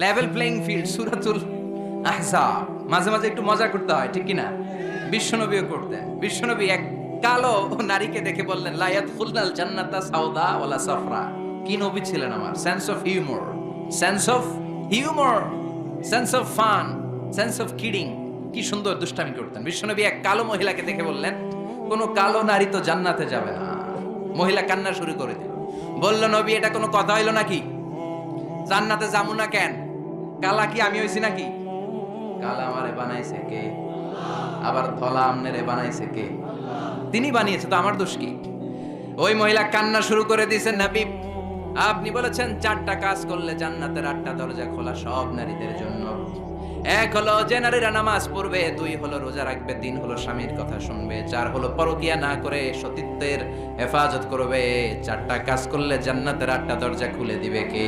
Level playing field সূরাতুল আহজাব। মাঝে মাঝে একটু মজা করতে হয়, ঠিক কিনা? বিশ্বনবীও করতেন। বিশ্বনবী এক কালো নারীকে দেখে বললেন, লা ইয়াদখুলনাল জান্নাতা সাওদা ওয়ালা সাফরা। কি নবী ছিলেন আমার! Sense of humour, sense of humour, sense of fun, sense of kidding. কি সুন্দর দুষ্টামি করতেন। বিশ্বনবী এক কালো মহিলাকে দেখে বললেন, কোন কালো নারী তো জান্নাতে যাবে না। মহিলা কান্না শুরু করে দিল, বলল, নবী এটা কোনো কথা হইল নাকি? জান্নাতে যাবো না কেন? কালা কি আমি হইছি নাকি? কালা আমারে বানাইছে কে? আবার ধলা আমনেরে বানাইছে কে? তিনি বানিয়েছে, তো আমার দোষ কি? ওই মহিলা কান্না শুরু করে দিয়েছেন, নবী আপনি বলেছেন 4টা কাজ করলে জান্নাতের 8টা দরজা খোলা সব নারীদের জন্য। এক হলো যে নারীরা নামাজ পড়বে, 2 হলো রোজা রাখবে, 3 হলো স্বামীর কথা শুনবে, 4 হলো পরকিয়া না করে সতীত্বের হেফাজত করবে। 4টা কাজ করলে জান্নাতের 8টা দরজা খুলে দিবে কে?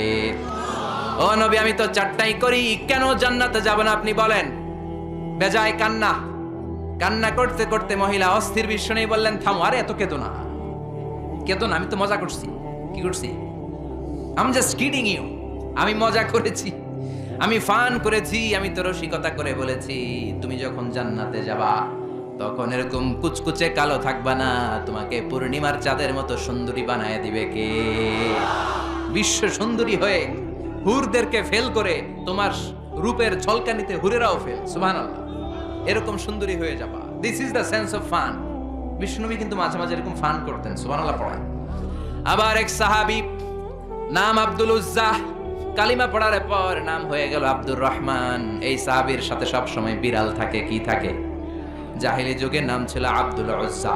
ও নবী আমি তো 4টাই করি, কেন জান্নাতে যাব না আপনি বলেন? বেজায় কান্না, কান্না করতে করতে মহিলা অস্থির। বিশ্ব নেই বললেন, থামো, আরে এত কেঁদো না, কেঁদো না, আমি তো মজা করছি। কি করছি? I'm just kidding you. আমি মজা করেছি, আমি ফান করেছি, আমি তো রসিকতা করে বলেছি তুমি যখন জান্নাতে যাবা তখন এরকম কুচকুচে কালো থাকবা না, তোমাকে পূর্ণিমার চাঁদের মতো সুন্দরী বানায় দিবে কে? বিশ্ব সুন্দরী হয়ে হুরদেরকে ফেল করে তোমার রূপের ঝলকানিতে হুরেরাও ফেল। সুবহানাল্লাহ, এরকম সুন্দরী হয়ে যাবা। This is the sense of fun. বিষ্ণুনবী কিন্তু মাঝে মাঝে এরকম ফান করতেন। সুবহানাল্লাহ পড়েন। আবার এক সাহাবী নাম আব্দুল উজ্জাহ, কালিমা পড়ার পর নাম হয়ে গেল আব্দুর রহমান। এই সাহাবীর সাথে সব সময় বিড়াল থাকে। কি থাকে? জাহিলি যুগে নাম ছিল আব্দুল উজ্জা।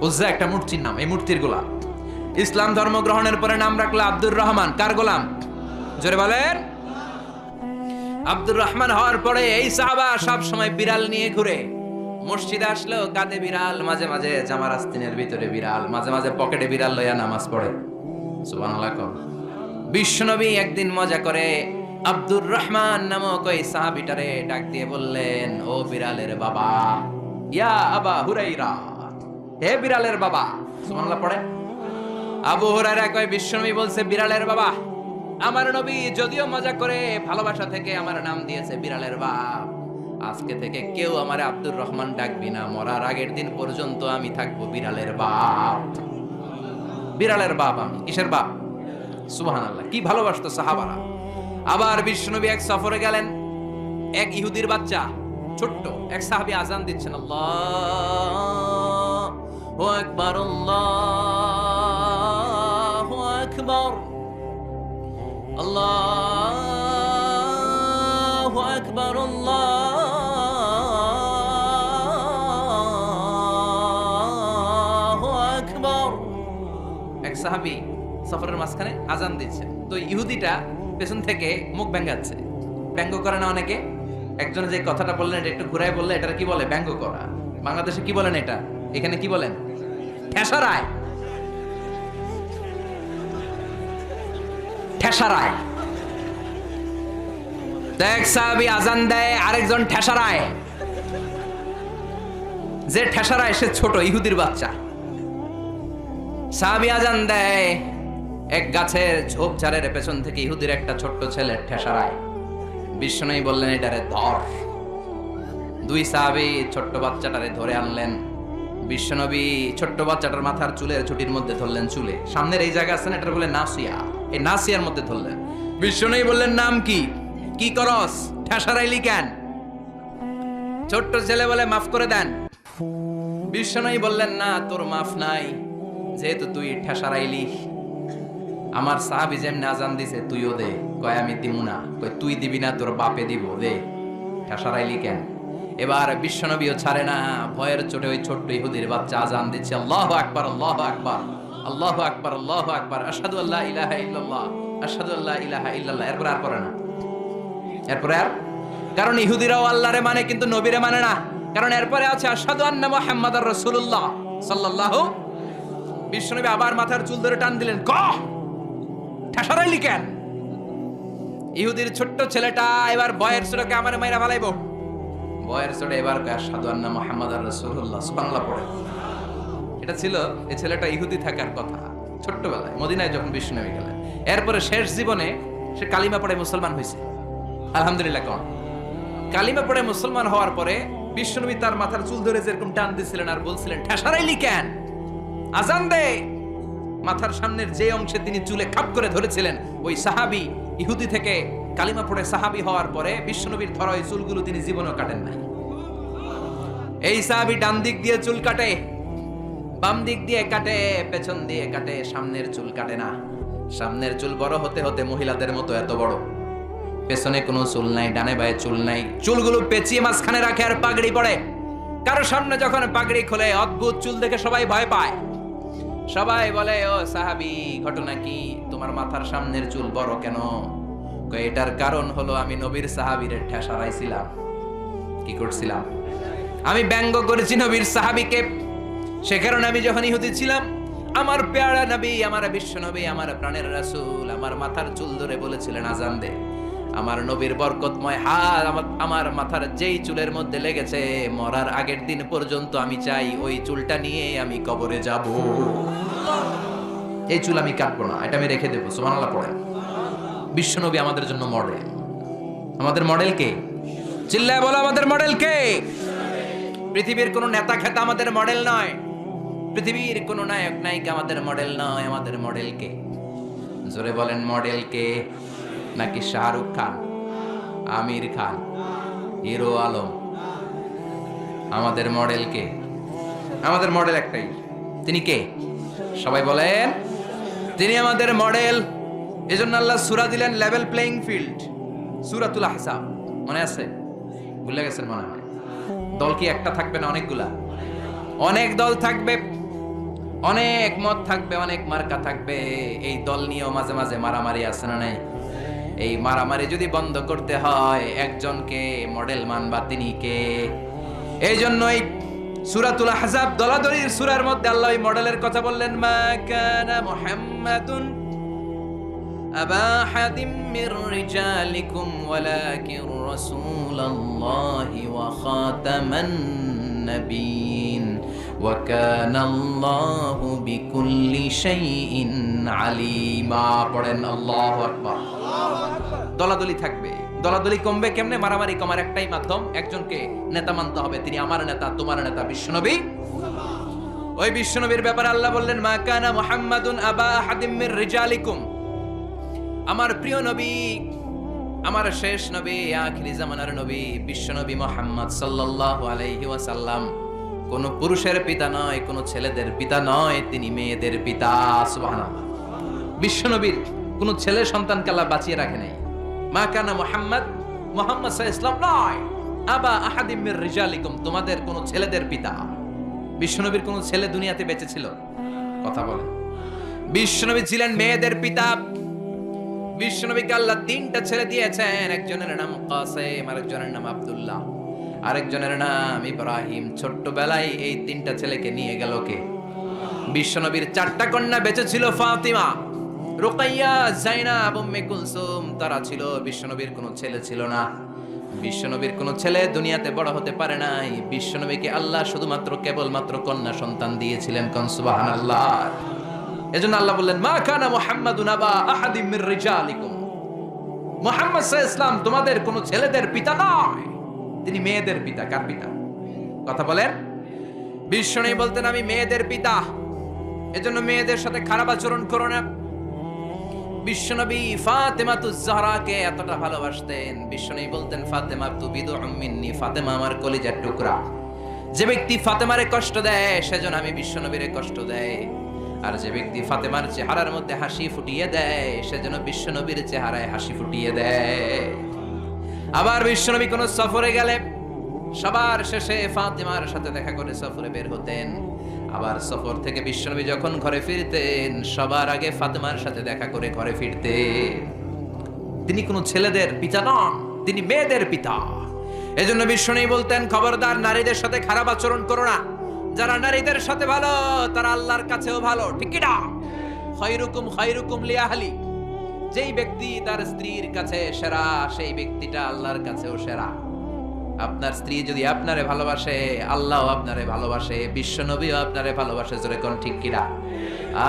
উজ্জা একটা মূর্তির নাম, এই মূর্তির গোলাম। ইসলাম ধর্ম গ্রহণের পরে নাম রাখলো আব্দুর রহমান। কার গোলাম? জোরে বলেন। আব্দুর রহমান হওয়ার পরে এই সাহাবা সব সময় বিড়াল নিয়ে ঘুরে। মসজিদে আসলেও কাঁধে বিড়াল, মাঝে মাঝে জামার আস্তিনের ভিতরে বিড়াল, মাঝে মাঝে পকেটে বিড়াল লইয়া নামাজ পড়ে। সুবহানাল্লাহ। বিশ্বনবী একদিন মজা করে আব্দুর রহমান নামক ওই সাহাবীটারে ডাক দিয়ে বললেন, ও বিড়ালের বাবা, ইয়া আবা হুরাইরা, হে বিড়ালের বাবা। সুবহানাল্লাহ পড়ে। আবু হুরায়রা কয়, বিশ্বনবী বলছে বিড়ালের বাবা। আমার নবী যদিও মজা করে ভালোবাসা থেকে আমার নাম দিয়েছে বিড়ালের বাপ, আজকে থেকে কেউ আমারে আব্দুর রহমান ডাকবি না, মরার আগের দিন পর্যন্ত আমি থাকবো বিড়ালের বাপ। বিড়ালের বাপ আমি। কিসের বাপ? সুবহানাল্লাহ, কি ভালোবাসতো সাহাবারা। আবার বিশ্বনবী এক সফরে গেলেন, এক ইহুদির বাচ্চা ছোট্ট এক সাহাবী আজান দিচ্ছেন, আল্লাহু আকবার, আল্লাহু আকবার, আল্লাহু আকবার, আল্লাহু আকবার। এক সাহাবী সফরের মাঝখানে আজান দিচ্ছে, তো ইহুদিটা পেছন থেকে মুখ ব্যঙ্গাচ্ছে। ব্যঙ্গ করে না অনেকে? একজন যে কথাটা বললেন এটা একটু ঘুরায় বললে এটা কি বলে? ব্যঙ্গ করা। বাংলাদেশে কি বলেন এটা? এখানে কি বলেন? ঠেসারায়। ঠেসারায়। এক সাহাবী আজান দেয়, আরেকজন ঠেসারায়। যে ঠেসারায় সে ছোট ইহুদির বাচ্চা। সাহাবী আজান দেয়, এক গাছের ঝোপঝাড়ের পেছন থেকে ইহুদির একটা ছোট্ট ছেলে ঠেসারায়। বিশ্বনবী বললেন, এটারে ধর। 2 সাহাবী ছোট্ট বাচ্চাটারে ধরে আনলেন। বিশ্বনবী ছোট্ট বাচ্চাটার মাথার চুলের ছুটির মধ্যে ধরলেন, চুলে সামনের এই জায়গা আছে না, এটা বলে নাসিয়া, এই নাসিয়ার মধ্যে ধরলেন। বিশ্বনবী বললেন, নাম কি? কি করস? ঠেসারাইলি কেন? ছোট্ট ছেলে বলে, মাফ করে দেন। বিশ্বনবী বললেন, না, তোর মাফ নাই, যেহেতু তুই ঠেসারাইলি। আমার সাহাবী যেমনি আজান দিছে তুইও দে। কয় আমি দিমু না। কয় তুই দিবি না, তোর বাপে দিব, দে। ঠেসারাইলি কেন? এবার বিশ্বনবীও ছাড়ে না, ভয়ের চোটে ওই ছোট্ট ইহুদির বাচ্চা আজান দিচ্ছে, আল্লাহু আকবার, আল্লাহু আকবার, আল্লাহু আকবার, আল্লাহু আকবার, আশহাদু আল্লা ইলাহা ইল্লাল্লাহ, আশহাদু আল্লা ইলাহা ইল্লাল্লাহ। এরপর আর পড়ে না। এরপরে আর, কারণ ইহুদিরাও আল্লাহরে মানে কিন্তু নবীরে মানে না। কারণ এরপরে আছে আশহাদু আন্না মুহাম্মাদার রাসূলুল্লাহ সাল্লাল্লাহু। বিশ্বনবী আবার মাথার চুল ধরে টান দিলেন, ক ঠেসারাইলি কেন? ইহুদির ছোট্ট ছেলেটা এবার বয়ের চোটে আমার মাইরা ফালাইবো। বয়ের চোটে এবার আশহাদু আন্না মুহাম্মাদার রাসূলুল্লাহ, সুবহানাল্লাহ পড়ে। এটা ছিল এই ছেলেটা ইহুদি থাকার কথা ছোট্টবেলায় মদিনায় যখন বিশ্বনবী গেলেন। এরপরে শেষ জীবনে সে কালিমা পড়ে মুসলমান হয়েছে। আলহামদুলিল্লাহ কোন কালিমা পড়ে মুসলমান হওয়ার পরে বিশ্বনবী তার মাথার চুল ধরে যেরকম টান দিছিলেন আর বলছিলেন ঠেসারাইলি কেন, আজান দে। মাথার সামনের যে অংশে তিনি চুলে খাপ করে ধরেছিলেন, ওই সাহাবী ইহুদি থেকে কালিমা পড়ে সাহাবী হওয়ার পরে বিশ্বনবীর ধরা ওই চুলগুলো তিনি জীবনেও কাটেন নাই। এই সাহাবী ডান দিক দিয়ে চুল কাটে, বাম দিক দিয়ে কাটে, পেছন দিয়ে কাটে, সামনের চুল কাটে না। সামনের চুল বড় হতে হতে মহিলাদের মতো এত বড়, পেছনে কোনো চুল নাই, ডানে বায়ে চুল নাই, চুলগুলো পেঁচিয়ে মাঝখানে রাখে আর পাগড়ি পড়ে। কারো সামনে যখন পাগড়ি খোলে অদ্ভুত চুল দেখে সবাই ভয় পায়। সবাই বলে, ও সাহাবী, ঘটনা কি? তোমার মাথার সামনের চুল বড় কেন? এটার কারণ হলো আমি নবীর সাহাবীরে ঠেসারাইছিলাম। কি করছিলাম? আমি ব্যঙ্গ করেছি নবীর সাহাবীকে। সে কারণে আমি যখন ইহুদি ছিলাম, আমার পেয়ারা নবী, আমার বিশ্ব নবী, আমার প্রাণের রাসূল আমার মাথার চুল ধরে বলেছিলেন আজান দে। আমার নবীর বরকতময় হাত আমার মাথার যেই চুলের মধ্যে লেগেছে, মরার আগের দিন পর্যন্ত আমি চাই ওই চুলটা নিয়ে আমি কবরে যাব। এই চুল আমি কাটবো না, এটা আমি রেখে দেবো। সুবহানাল্লাহ পড়েন। বিশ্ব নবী আমাদের জন্য মডেল। আমাদের মডেল কে? চিল্লায় বলো, আমাদের মডেল কে? পৃথিবীর কোন নেতা খেতা আমাদের মডেল নয়, পৃথিবীর কোন নায়ক নায়িকা আমাদের মডেল নয়। আমাদের মডেল কে? জোরে বলেন, মডেল কে? নাকি শাহরুখ খান, আমির খান, হিরো আলম? আমাদের মডেল কে? আমাদের মডেল একটাই, তিনি কে? সবাই বলেন, তিনি আমাদের মডেল। এজন্য আল্লাহ সূরা দিলেন লেভেল প্লেইং ফিল্ড, সূরাতুল আহজাব। মনে আছে? ভুলে গেছেন মনে হয়। দল কি একটা থাকবে না অনেকগুলা? অনেক দল থাকবে, অনেক মত থাকবে, অনেক মার্কা থাকবে। এই দল নিয়েও মাঝে মাঝে মারামারি আছে না নাই? এই মারামারি যদি বন্ধ করতে হয়, একজনকে মডেল মানবা, তিনি কে? এই জন্যই সূরাতুল আহজাব দলাদলির সূরার মধ্যে আল্লাহ এই মডেলের কথা বললেন, মা কানা মুহাম্মাদুন আবা আহাদিম মির রিজালিকুম ওয়ালাকিন রাসূলুল্লাহি ওয়া খাতামান নাবিয়্যিন ওয়া কানা আল্লাহু বিকুল্লি শাইইন আলিমা। পড়েন আল্লাহু আকবার। দলাদলি থাকবে, দলাদলি কমবে কেমনে? মারামারি কমার একটাই মাধ্যম, একজনকে নেতা মানতে হবে, তিনি আমার নেতা, তোমার নেতা বিশ্বনবী। ওই বিশ্বনবীর ব্যাপারে আল্লাহ বললেন, মা কানা মুহাম্মাদুন আবা আহাদিম মির রিজালিকুম। আমার প্রিয় নবী, আমার শেষ নবী, আখিরি জামানার নবী বিশ্বনবী মুহাম্মদ সাল্লাল্লাহু আলাইহি ওয়াসাল্লাম কোন পুরুষের পিতা নয়, কোন ছেলেদের পিতা নয়, তিনি মেয়েদের পিতা। সুবহানাল্লাহ। বিশ্বনবীর কোন ছেলে সন্তানকে আল্লাহ বাঁচিয়ে রাখে নাই। মা কানা মুহাম্মদ, মুহাম্মদ সাল্লাল্লাহু আলাইহি ওয়াসাল্লাম নয় আবা আহাদিম মির রিজালিকুম, তোমাদের কোন ছেলেদের পিতা। বিশ্বনবীর কোন ছেলে দুনিয়াতে বেঁচে ছিল? কথা বলেন। বিশ্বনবী ছিলেন মেয়েদের পিতা। বিশ্বনবীকে আল্লাহ তিনটা ছেলে দিয়েছেন, একজনের নাম কাসেম, আরেকজনের নাম আব্দুল্লাহ, আরেকজনের নাম ইব্রাহিম। ছোট্টবেলায় এই তিনটা ছেলেকে নিয়ে গেল কে? বিশ্বনবীর চারটা কন্যা বেঁচে ছিল, ফাতিমা, রুকাইয়া, যায়নাব, উম্মে কুলসুম, তারা ছিল। বিশ্বনবীর কোনো ছেলে ছিল না। বিশ্বনবীর কোনো ছেলে দুনিয়াতে বড় হতে পারে নাই। বিশ্বনবীকে আল্লাহ শুধুমাত্র কেবলমাত্র কন্যা সন্তান দিয়েছিলেন। কোন সুবহানাল্লাহ। এজন্য আল্লাহ বললেন, মা কানা মুহাম্মাদুন আবা আহাদিম মির রিজালিকুম, মুহাম্মদ সাল্লাল্লাহু আলাইহি ওয়াসাল্লাম তোমাদের কোনো ছেলেদের পিতা নয়, তিনি মেয়েদের পিতা। কার পিতা? কথা বলেন। বিশ্বনবী বলতেন, আমি মেয়েদের পিতা, এজন্য মেয়েদের সাথে খারাপ আচরণ করো না। বিশ্বনবী ফাতেমাতুজ জাহরাকে এতটা ভালোবাসতেন, বিশ্বনবী বলতেন, ফাতেমা তু বিদউম মিন্নি, ফাতেমা আমার কলিজার টুকরা। যে ব্যক্তি ফাতেমারে কষ্ট দেয়, সেজন্য আমি বিশ্বনবীরে কষ্ট দেয়। আর যে ব্যক্তি ফাতেমার চেহারার মধ্যে হাসি ফুটিয়ে দেয়, সেজন্য বিশ্বনবীর চেহারায় হাসি ফুটিয়ে দেয়। আবার বিশ্বনবী কোন সফরে গেলে সবার শেষে ফাতেমার সাথে দেখা করে সফরে বের হতেন। আবার সফর থেকে বিশ্বনবী যখন ঘরে ফিরতেন, সবার আগে ফাতেমার সাথে দেখা করে ঘরে ফিরতেন। তিনি কোনো ছেলেদের পিতা নন, তিনি মেয়েদের পিতা। এজন্য বিশ্বনবী বলতেন, খবরদার নারীদের সাথে খারাপ আচরণ করো না। যারা নারীদের সাথে ভালো, তারা আল্লাহর কাছেও ভালো। ঠিক কি না? খায়রুকুম খায়রুকুম লিআহলি, যেই ব্যক্তি তার স্ত্রীর কাছে সেরা, সেই ব্যক্তিটা আল্লাহর কাছেও সেরা। আপনার স্ত্রী যদি আপনারে ভালোবাসে, আল্লাহ আপনারে ভালোবাসে, বিশ্ব নবীও আপনারে ভালোবাসে, জোরে কোন ঠিক কিনা?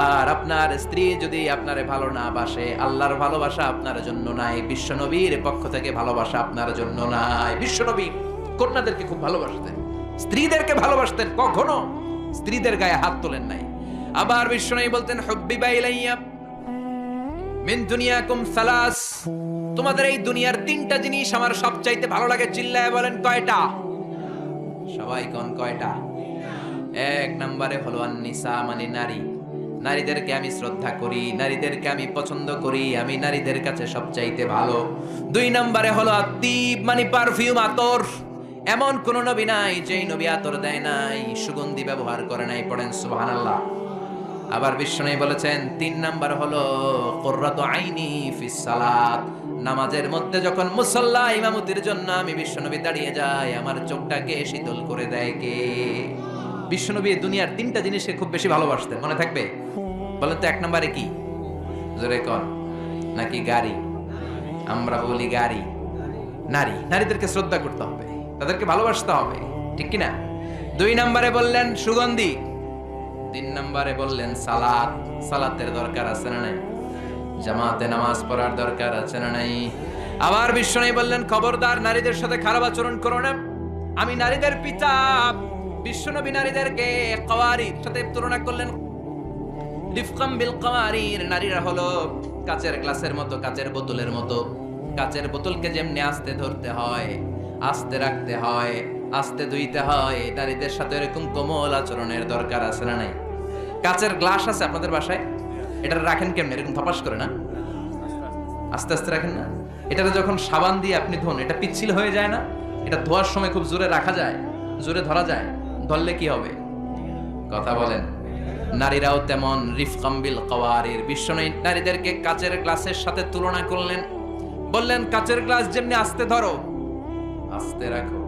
আর আপনার স্ত্রী যদি আপনারে ভালো না বাসে, আল্লাহর ভালোবাসা আপনার জন্য নাই, বিশ্ব নবীর পক্ষ থেকে ভালোবাসা আপনার জন্য নাই। বিশ্ব নবী কন্যাদেরকে খুব ভালোবাসতেন, স্ত্রীদেরকে ভালোবাসতেন, কখনো স্ত্রীদের গায়ে হাত তোলেন নাই। আবার বিশ্ব নবী বলতেন, হুব্বিবা ইলাইয়া মিন দুনিয়াকুম সালাস, তোমাদের এই দুনিয়ার তিনটা জিনিস আমার সবচাইতে ভালো লাগে। চিল্লায় বলেন কয়টা? সবাই কোন কয়টা? এক নম্বরে হলো আন-নিসা, মানে নারী। নারীদেরকে আমি শ্রদ্ধা করি, নারীদেরকে আমি পছন্দ করি, আমি নারীদের কাছে সবচাইতে ভালো। দুই নম্বরে হলো আত-তিব, মানে পারফিউম, আতর। এমন কোন নবী নাই যেই নবী আতর দেয় নাই, সুগন্ধি ব্যবহার করে নাই। পড়েন সুবহানাল্লাহ। আবার বিশ্বনবী বলেছেন তিন নাম্বার হলো কুররাতু আইনি ফিস সালাত, নামাজের মধ্যে যখন মুসাল্লা ইমামতির জন্য আমি বিশ্বনবী দাঁড়িয়ে যাই, আমার চোখটাকে শীতল করে দেয় কে? বিশ্বনবী দুনিয়ার তিনটা জিনিসকে খুব বেশি ভালোবাসতেন, মনে থাকবে? বলেন তো এক নম্বরে কি? জোরে কর। নাকি গাড়ি? আমরা বলি গাড়ি। নারী, নারীদেরকে শ্রদ্ধা করতে হবে, তাদেরকে ভালোবাসতে হবে, ঠিক কিনা? দুই নম্বরে বললেন সুগন্ধি, তিন নম্বরে বললেন সালাত। সালাতের দরকার আছে না নাই? জামাতে নামাজ পড়ার দরকার আছে না নাই? আবার বিশ্বনবী বললেন খবরদার নারীদের সাথে খারাপ আচরণ করো না, আমি নারীদের পিতা। বিশ্বনবী নারীদেরকে কাওয়ারির সাথে তুলনা করলেন, রিফকাম বিল কাওয়ারির, নারীরা হলো কাচের গ্লাসের মতো, কাচের বোতলের মতো। কাচের বোতলকে যেমনি আস্তে ধরতে হয়, আস্তে রাখতে হয়, আস্তে ধুইতে হয়, নারীদের সাথে এরকম কোমল আচরণের দরকার আছে না নাই? কাচের গ্লাস আছে আপনাদের বাসায়, এটা রাখেন কেমনে? এরকম ধপাস করে না, আস্তে আস্তে রাখেন না? এটা যখন সাবান দিয়ে আপনি ধোন, এটা পিচ্ছিল হয়ে যায় না? এটা ধোয়ার সময় খুব জোরে রাখা যায়, জোরে ধরা যায়, ধরলে কি হবে? কথা বলেন। নারীরাও তেমন রিফকাম বিল কাওয়ারির। বিশ্বনবী নারীদেরকে কাচের গ্লাসের সাথে তুলনা করলেন, বললেন কাচের গ্লাস যেমনি আস্তে ধরো, আস্তে রাখো,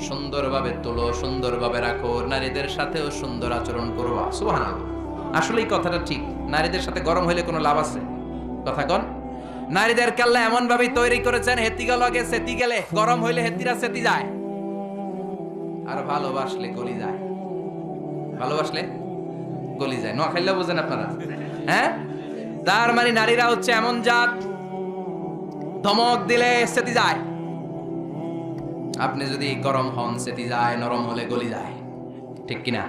সুন্দরভাবে তোলো, সুন্দরভাবে রাখো, নারীদের সাথেও সুন্দর আচরণ করবা। সুবহানাল্লাহ। আসলে এই কথাটা ঠিক। নারীদের সাথে গরম হইলে কোনো লাভ আছে? কথা কন। নারীদেরকে আল্লাহ এমন ভাবে তৈরি করেছেন, হেতিগা লগে সেতি গেলে, গরম হইলে হেতিরা সেতি যায়, আর ভালোবাসলে গলি যায়। ভালোবাসলে গলি যায়। নোয়াখাইলা বোঝেন আপনারা? হ্যাঁ, তার মানে নারীরা হচ্ছে এমন জাত, ধমক দিলে সেতি যায়। আপনি যদি গরম হন সেতি যায়, নরম হলে গলি যায়, ঠিক কিনা?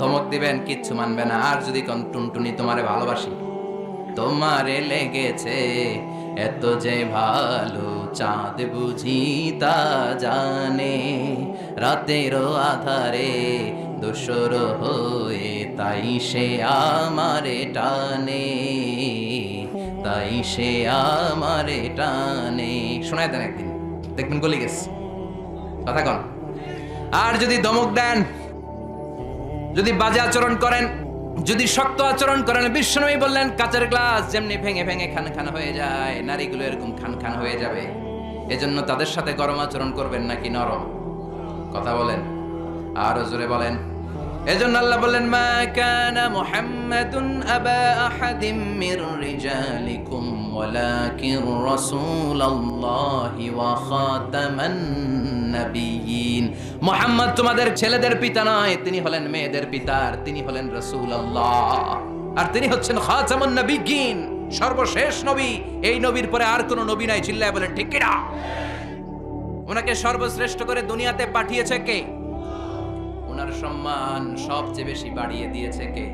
ধমক দিবেন, কিচ্ছু মানবে না। আর যদি কোন টুনটুনি তোমারে ভালোবাসি, তোমারে লেগেছে এত যে ভালো, চাঁদ বুঝি তা জানে, রাতেরও আধারে দোসর হয়ে তাই সে আমারে টানে, তাই সে আমারে টানে। শোনায় দেন একদিন, দেখবেন গলি গেছে। কথা কন। আর যদি ধমক দেন, যদি বাজে আচরণ করেন, যদি শক্ত আচরণ করেন, বিশ্বনবী বললেন কাচের গ্লাস যেমনি ভেঙে ভেঙে খান খান হয়ে যায়, নারীগুলো এরকম খান খান হয়ে যাবে। এজন্য তাদের সাথে গরম আচরণ করবেন নাকি নরম? কথা বলেন, আরো জোরে বলেন। এজন্য আল্লাহ বললেন মা কানা মুহাম্মাদুন আবা আহাদিম মির রিজালিকুম ওয়ালাকিন রাসূলুল্লাহি ওয়া খাতামান নাবিয়্যিন। মুহাম্মদ তোমাদের ছেলেদের পিতা নয়, তিনি হলেন মেয়েদের পিতা, তিনি হলেন রাসূলুল্লাহ, আর তিনি হচ্ছেন খাতামুন নাবিয়্যিন, সর্বশেষ নবী। এই নবীর পরে আর কোন নবী নাই। চিল্লায় বলেন ঠিক কিনা? ওনাকে সর্বশ্রেষ্ঠ করে দুনিয়াতে পাঠিয়েছে কে? ওনার সম্মান সবচেয়ে বেশি বাড়িয়ে দিয়েছে কে?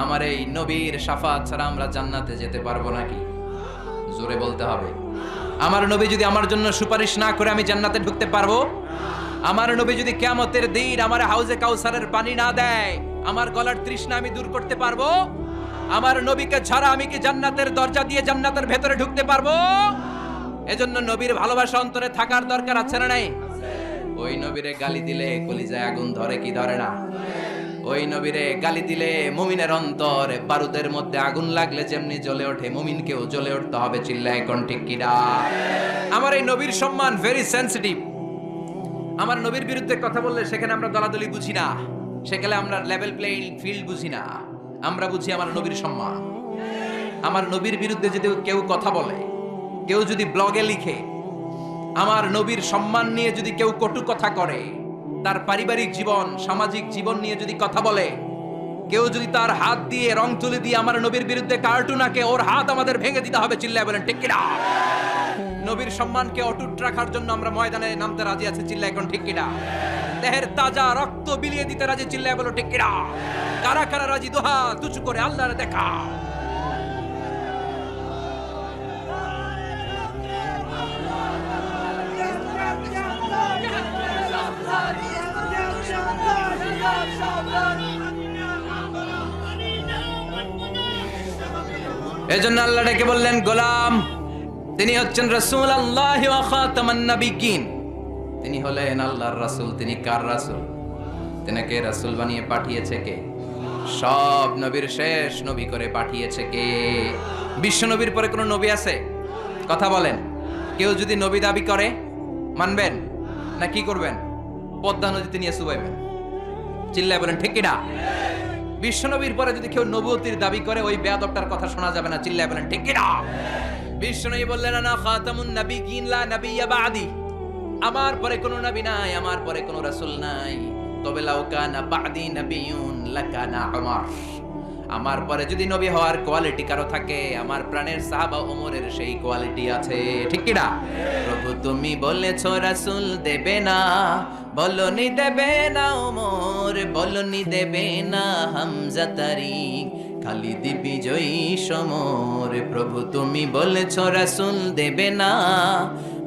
আমার এই নবীর শাফাত ছাড়া আমরা জান্নাতে যেতে পারবো নাকি? জোরে বলতে হবে। আমার নবী যদি আমার জন্য সুপারিশ না করে আমি জান্নাতে ঢুকতে পারবো? আমার নবী যদি কিয়ামতের দিন আমার হাউজে কাউসারের পানি না দেয়, আমার গলার তৃষ্ণা আমি দূর করতে পারবো? আমার নবীকে ছাড়া আমি কি জান্নাতের দরজা দিয়ে জান্নাতের ভেতরে ঢুকতে পারবো? এজন্য নবীর ভালোবাসা অন্তরে থাকার দরকার আছে না নাই? ওই নবীরে গালি দিলে কলিজায় আগুন ধরে কি ধরে না? ওই নবীরে গালি দিলে মুমিনের অন্তরে বারুদের মধ্যে আগুন লাগলে যেমনি জ্বলে ওঠে, মুমিনকেও জ্বলে উঠতে হবে। চিল্লায় কোন ঠিক কিনা? আমার এই নবীর সম্মান ভেরি সেনসিটিভ। আমার নবীর বিরুদ্ধে কথা বললে সেখানে আমরা দলাদলি বুঝি না, সেখানে আমরা লেভেল প্লেইং ফিল্ড বুঝি না। আমরা বুঝি আমার নবীর সম্মান। আমার নবীর বিরুদ্ধে যদি কেউ কথা বলে, কেউ যদি ব্লগে লিখে, আমার নবীর সম্মান নিয়ে যদি কেউ কটু কথা করে, তার পারিবারিক জীবন, সামাজিক জীবন নিয়ে যদি কথা বলে, কেউ যদি তার হাত দিয়ে রং তুলি দিয়ে আমার নবীর বিরুদ্ধে কার্টুন আঁকে, ওর হাত আমাদের ভেঙে দিতে হবে। চিল্লায় বলেন ঠিক কিনা? নবীর সম্মানকে অটুট রাখার জন্য আমরা ময়দানে নামতে রাজি আছি। চিল্লায় এখন ঠিক কিনা? দেহের তাজা রক্ত বিলিয়ে দিতে রাজি। চিল্লায় বলো ঠিক কিনা? কারা কারা রাজি? দোহা তুচু করে আল্লাহর দেখা। এজন্য আল্লাহ ডেকে বললেন গোলাম, তিনি হচ্ছেন রাসূলুল্লাহ ওয়া খাতামান নাবিয়্যিন। তিনি হলেন আল্লাহর রাসূল। তিনি কার রাসূল? তিনাকে রাসূল বানিয়ে পাঠিয়েছে কে? সব নবীর শেষ নবী করে পাঠিয়েছে কে? বিশ্ব নবীর পরে কোনো নবী আছে? কথা বলেন। কেউ যদি নবী দাবি করে, মানবেন না কি করবেন? পদ্মা নদীতে নিয়ে চুবাইবেন। চিল্লায় বলেন ঠিক কিনা? বিশ্ব নবীর পরে যদি কেউ নবুয়তির দাবি করে, ওই বেয়াদবটার কথা শোনা যাবে না। চিল্লায় বলেন ঠিক কিনা? বিশ্ব নবী বললেন আনা খাতামুন নাবিয়্যিন লা নাবিয়্যা বা'দি। আমার পরে কোনো নবী নাই, আমার পরে কোনো রাসূল নাই। তবে লাউ কানা বা'দি নাবিয়্যুন লাকানা উমর। আমার পরে যদি নবী হওয়ার কোয়ালিটি কারো থাকে, আমার প্রাণের সাহাবা ওমরের সেই কোয়ালিটি আছে। ঠিক কিনা? প্রভু তুমি বলেছো রাসূল দেবে না, বলনি দেবে না ওমর, বলনি দেবে না হামজা তারিক, খালিদ বিজয়ী সমর। প্রভু তুমি বলেছো রাসূল দেবে না,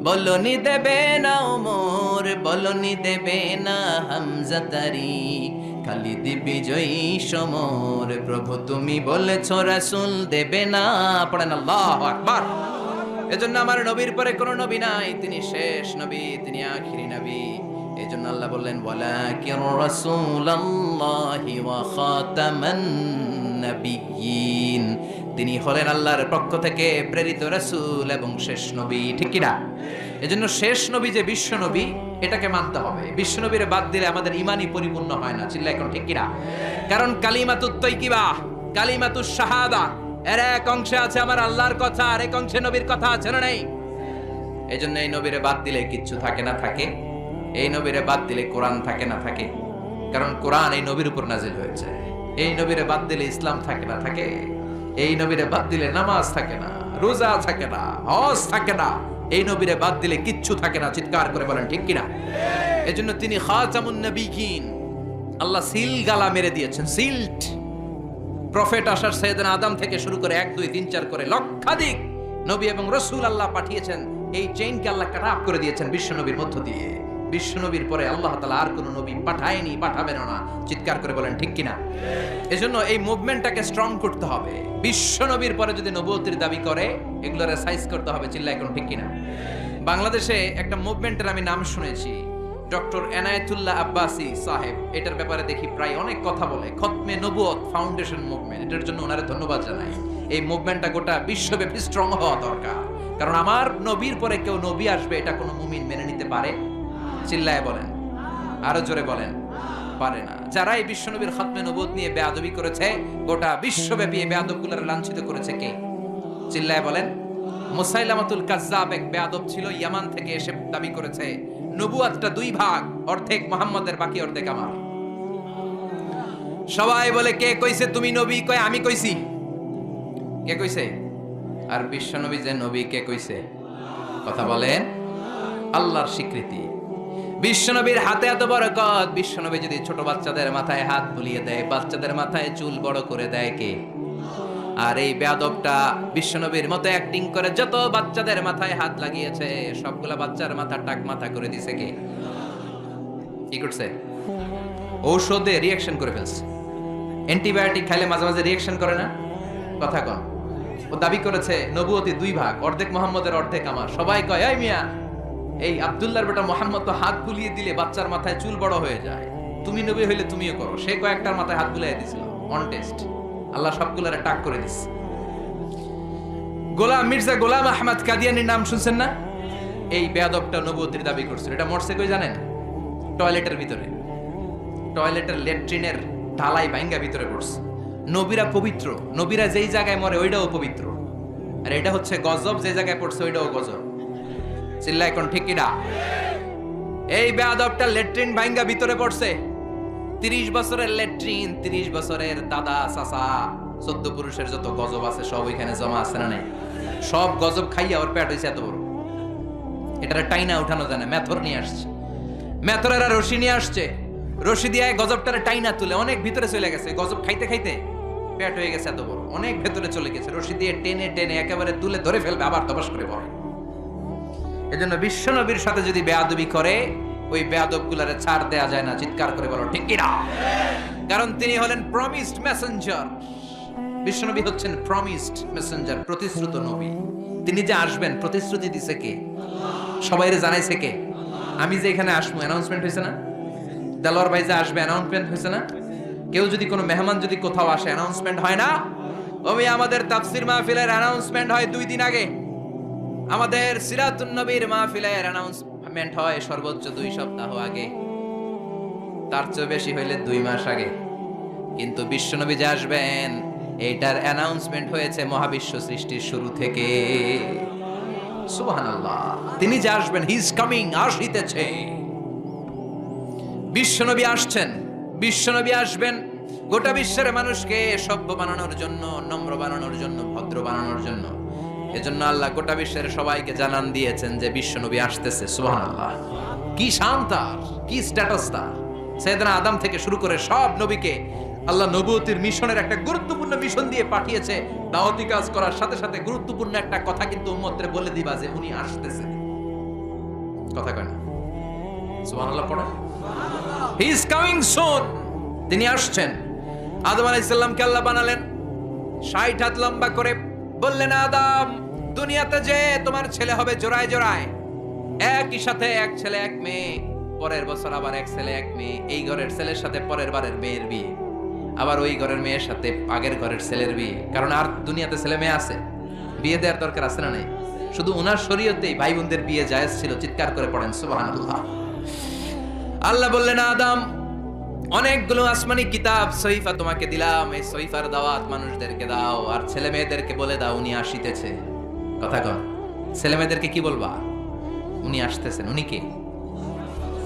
বলনি দেবে না ওমর, বলনি দেবে না হামজা তারিক, খালিদ বিজয়ী সমর। প্রভু তুমি বলেছো রাসূল দেবে না। পড়েন আল্লাহু আকবার। এজন্য আমার নবীর পরে কোনো নবী নাই। তিনি শেষ নবী, তিনি আখিরি নবী। এজন্য আল্লাহ বললেন ওয়ালাকিন রাসূলুল্লাহি ওয়া খাতামান নাবিয়্যিন। তিনি হলেন আল্লাহর পক্ষ থেকে প্রেরিত রাসূল এবং শেষ নবী। ঠিক কিনা? এজন্য শেষ নবী যে বিশ্ব নবী, এটাকে মানতে হবে। বিশ্ব নবীর বাদ দিলে আমাদের ঈমানই পরিপূর্ণ হয় না। চিল্লা এখন ঠিক কিনা? কারণ কালিমাতুত তাইয়্যিবা, কালিমাতুশ শাহাদা, এর এক অংশে আছে আমার আল্লাহর কথা, আর এক অংশে নবীর কথা আছে না নাই? এজন্য এই নবীরে বাদ দিলে কিচ্ছু থাকে না থাকে। এই নবীরে বাদ দিলে কোরআন থাকে না থাকে। কারণ কোরআন এই নবীর উপর নাজিল হয়েছে। এই নবীরে বাদ দিলে ইসলাম থাকে না থাকে। এই নবীরে বাদ দিলে নামাজ থাকে না, রোজা থাকে না, হজ থাকে না। এই নবীরে বাদ দিলে কিচ্ছু থাকে না। চিৎকার করে বলেন ঠিক কিনা? এজন্য তিনি খাতামুন নাবিয়্যিন। আল্লাহ সিল গালা মেরে দিয়েছেন, সিল্ট। প্রফেট আসার সাইয়েদনা আদম থেকে শুরু করে 1 2 3 4 করে লক্ষাধিক নবী এবং রাসূল আল্লাহ পাঠিয়েছেন। এই চেইনকে আল্লাহ কাট আপ করে দিয়েছেন বিশ্ব নবীর মধ্য দিয়ে। বিশ্ব নবীর পরে আল্লাহ তাআলা আর কোনো নবী পাঠায়নি, পাঠাবেন না। চিৎকার করে বলেন ঠিক কিনা? এজন্য এই মুভমেন্টটাকে স্ট্রং করতে হবে। বিশ্ব নবীর পরে যদি নবুয়তির দাবি করে, এগুলোর সাইজ করতে হবে। চিল্লা এখন ঠিক কিনা? বাংলাদেশে একটা মুভমেন্টের আমি নাম শুনেছি, ডক্টর এনায়েতুল্লাহ আব্বাসী সাহেব। এটার ব্যাপারে দেখি প্রায় অনেক কথা বলে। খতমে নবুয়ত ফাউন্ডেশন মুভমেন্ট, এটার জন্য ওনারে ধন্যবাদ জানাই। এই মুভমেন্টটা গোটা বিশ্বব্যাপী স্ট্রং হওয়া দরকার। কারণ আমার নবীর পরে কেউ নবী আসবে, এটা কোনো মুমিন মেনে নিতে পারে? চিল্লায় বলেন, আরো জোরে বলেন, পারে না। যারা এই বিশ্ব নবীর খতমে নবুয়ত নিয়ে বেয়াদবি করেছে, গোটা বিশ্বব্যাপী এই বেয়াদবগুলোর লাঞ্ছিত করেছে কে? চিল্লায় বলেন। মুসাইলামাতুল কাজ্জাব এক বেয়াদব ছিল, ইয়ামান থেকে এসে দাবি করেছে নবুয়তটা 2 ভাগ, অর্ধেক মুহাম্মদের, বাকি অর্ধেক আমার। সবাই বলে কে কইছে তুমি নবী? কয় আমি কইছি। কে কইছে? আর বিশ্ব নবী যে নবী, কে কইছে? কথা বলেন। আল্লাহর স্বীকৃতি। বিশ্বনবীর হাতে এত বরকত। বিশ্বনবী যদি ছোট বাচ্চাদের মাথায় হাত বুলিয়ে দেয়, বাচ্চাদের মাথায় চুল বড় করে দেয় কে? আর এই বেয়াদবটা বিশ্বনবীর মতো অ্যাক্টিং করে যত বাচ্চাদের মাথায় হাত লাগিয়েছে, সবগুলা বাচ্চার মাথা টাক মাথা করে দিছে কে? কি করছে? ঔষধে রিঅ্যাকশন করে ফেলছে। অ্যান্টিবায়োটিক খাইলে মাঝে মাঝে রিঅ্যাকশন করে না? কথা কন। ও দাবি করেছে নবুয়তি 2 ভাগ, অর্ধেক মুহাম্মদের, অর্ধেক আমার। সবাই কয় এই মিয়া, এই আব্দুল্লাহর বেটা মুহাম্মদ তো হাত বুলিয়ে দিলে বাচ্চার মাথায় চুল বড় হয়ে যায়, তুমি নবী হইলে তুমিও করো। সে কয়েকটার মাথায় হাত বুলিয়ে দিছিল অন টেস্ট। আল্লাহ সবগুলারে টাক করে দিস। গোলাম মির্জা গোলাম আহমদ কাদিয়ানির নাম শুনছেন না? এই বেয়াদবটা নবুয়তির দাবি করছিল। এটা মরছে কই জানেন? টয়লেটের ভিতরে। টয়লেটের ল্যাট্রিনের ঢালাই ভাঙ্গা ভিতরে পড়ছে। নবীরা পবিত্র, নবীরা যেই জায়গায় মরে ওইটাও পবিত্র। আর এটা হচ্ছে গজব, যে জায়গায় পড়ছে ওইটাও গজব। চিল্লা এখন ঠিক কিনা? এই বেয়াদবটা ল্যাট্রিন ভাঙ্গা ভিতরে পড়ছে। 30 বছরের ল্যাট্রিন, 30 বছরের দাদা চাচা 14 পুরুষের যত গজব আছে সব ওইখানে জমা আছে না নাই? সব গজব খাইয়া ওর পেট হয়েছে এত বড়। এটারে টাইনা উঠানো যায় না, মেথর নিয়ে আসছে। মেথরেরা রশি নিয়ে আসছে, রশি দিয়ে গজবটারে টাইনা তুলে অনেক ভিতরে চলে গেছে। গজব খাইতে খাইতে পেট হয়ে গেছে এত বড়, অনেক ভেতরে চলে গেছে। রশি দিয়ে টেনে টেনে একেবারে তুলে ধরে ফেলবে, আবার তবাস করে পড়ে। এজন্য বিশ্ব নবীর সাথে যদি বেয়াদবি করে ওই বেয়াদব গুলারে ছাড় দেয়া যায় না। চিৎকার করে বলো ঠিক কিনা? কারণ তিনি হলেন প্রমিসড মেসেঞ্জার। বিশ্ব নবী হচ্ছেন প্রমিসড মেসেঞ্জার, প্রতিশ্রুত নবী। তিনি যে আসবেন প্রতিশ্রুতি দিছে কে? সবাইরে জানাইছে কে? আমি যে এখানে আসবো অ্যানাউন্সমেন্ট হয়েছে না? দেলোয়ার ভাই যে আসবে অ্যানাউন্সমেন্ট হয়েছে না? কেউ যদি কোনো মেহমান যদি কোথাও আসে অ্যানাউন্সমেন্ট হয় না? ওই আমাদের তাফসীর মাহফিলের অ্যানাউন্সমেন্ট হয় 2 দিন আগে। আমাদের সিরাতুন নবীর মাহফিলের অ্যানাউন্সমেন্ট হয় সর্বোচ্চ 2 সপ্তাহ আগে, তার চেয়ে বেশি হইলে 2 মাস আগে। কিন্তু বিশ্বনবী যে আসবেন এইটার অ্যানাউন্সমেন্ট হয়েছে মহাবিশ্ব সৃষ্টির শুরু থেকে। সুবহানাল্লাহ। তিনি যে আসবেন, হি ইজ কামিং, আসিতেছে। বিশ্বনবী আসছেন, বিশ্বনবী আসবেন গোটা বিশ্বের মানুষকে সভ্য বানানোর জন্য, নম্র বানানোর জন্য, ভদ্র বানানোর জন্য। এজন্য আল্লাহ গোটা বিশ্বের সবাইকে জানান দিয়েছেন যে বিশ্বনবী আসতেছে। সুবহানাল্লাহ। কি শান তার, কি স্ট্যাটাস তার। সাইয়েদনা আদম থেকে শুরু করে সব নবীকে আল্লাহ নবুয়তির মিশনের একটা গুরুত্বপূর্ণ মিশন দিয়ে পাঠিয়েছে। দাওয়াতি কাজ করার সাথে সাথে গুরুত্বপূর্ণ একটা কথা কিন্তু উম্মতরে বলে দিবা যে উনি আসতেছে। কথা কয় না? সুবহানাল্লাহ পড়ো। He is coming soon. তিনি আসছেন। আদম আলাইহিস সালামকে আল্লাহ বানালেন 60 হাত লম্বা করে। বললেন আদম, দুনিয়াতে যে তোমার ছেলে হবে জোড়ায় জোড়ায়, একই সাথে এক ছেলে এক মেয়ে, পরের বছর আবার এক ছেলে এক মেয়ে। এই ঘরের ছেলের সাথে পরের বারের মেয়ের বিয়ে, আবার ওই ঘরের মেয়ের সাথে আগের ঘরের ছেলের বিয়ে। কারণ আর দুনিয়াতে ছেলে মেয়ে আছে, বিয়ে দেওয়ার দরকার আছে না নাই? শুধু ওনার শরীয়তেই ভাই বোনদের বিয়ে জায়েজ ছিল। চিৎকার করে পড়েন সুবহানাল্লাহ। আল্লাহ বললেন আদম, অনেকগুলো আসমানি কিতাব সহিফা তোমাকে দিলাম, এই সহিফার দাওয়াত মানুষদেরকে দাও, আর ছেলে মেয়েদেরকে বলে দাও উনি আসিতেছে। কথা কন, ছেলে মেয়েদেরকে কি বলবা? উনি আসতেছেন। উনি কে?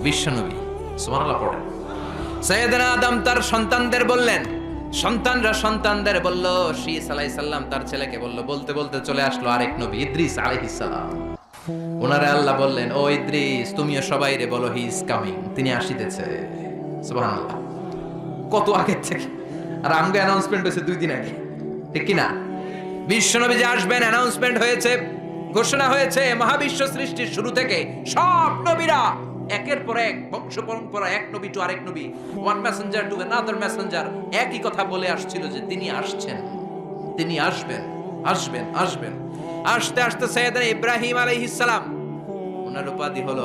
বিশ্বনবী। সুবহানাল্লাহ পড়েন। সাইয়েদনা আদম তার সন্তানদের বললেন, সন্তানরা সন্তানদের বলল, শীস আলাইহিস সালাম তার ছেলেকে বলল। বলতে বলতে চলে আসলো আরেক নবী, ইদ্রিস আলাইহিস সালাম। ওনারে আল্লাহ বললেন, ও ইদ্রিস, তুমিও সবাইরে বলো হি ইজ কামিং, তিনি আসিতেছে। সুবহানাল্লাহ। কত আগে থেকে, আর আমগো অ্যানাউন্সমেন্ট হয়েছে 2 দিন আগে, ঠিক কি না? বিশ্বনবী যে আসবেন অ্যানাউন্সমেন্ট হয়েছে, ঘোষণা হয়েছে মহাবিশ্ব সৃষ্টির শুরু থেকে। সব নবীরা একের পর এক, বংশ পরম্পরা, এক নবী টু আরেক নবী, one Messenger to another Messenger, একই কথা বলে আসছিল যে তিনি আসছেন, তিনি আসবেন, আসবেন, আসবেন। আসতে আসতে সাইয়েদনা ইব্রাহিম আলাইহিস সালাম, ওনার উপাধি হলো